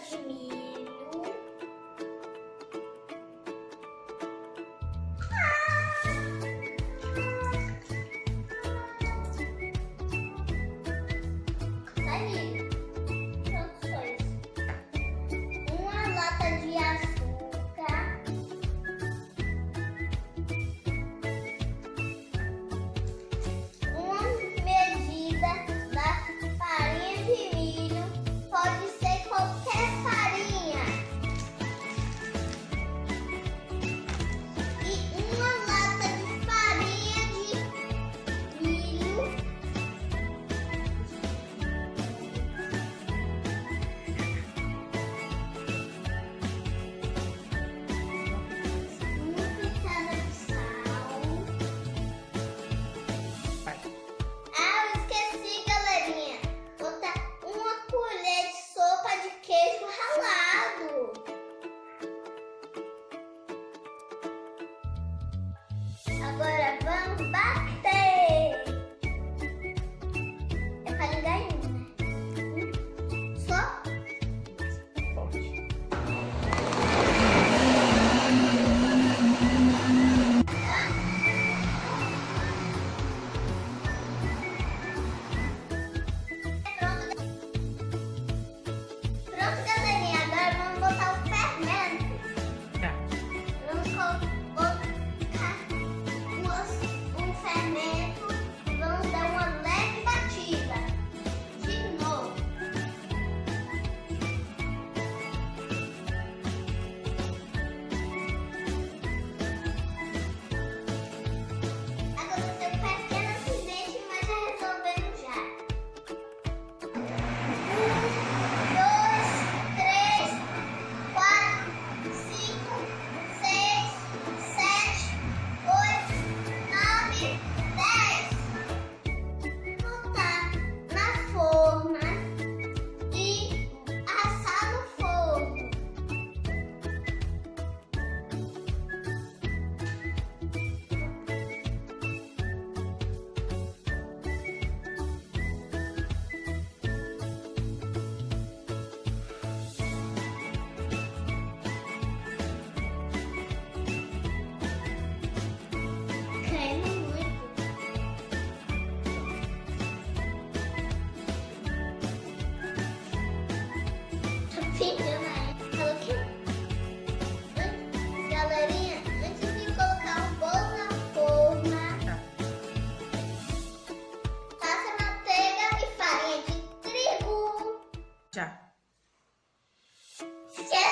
de milho. Milho. Pronto, só isso. Uma lata de açúcar. Uma medida da farinha de milho. Pode ser qualquer farinha. E uma lata de farinha de milho. Uma pitada de sal. Ah, eu esqueci, galerinha. Botar uma colher de sopa de queijo ralado. Agora vamos bater. É pra ligar em um, né? Só. Pronto, galerinha. Agora vamos botar o fermento. Vamos colocar um fermento e vamos dar uma leve batida. De novo. Aconteceu um pequeno acidente, mas já resolvemos já. 1, 2, 3, 4, 5, 6, 7, 8, 9, 10. Botar na forma e assar no forno. Creme muito. Tá pingando aí. Coloquei. Galerinha, antes de colocar o bolo na forma, passa manteiga e farinha de trigo. Já. Esquece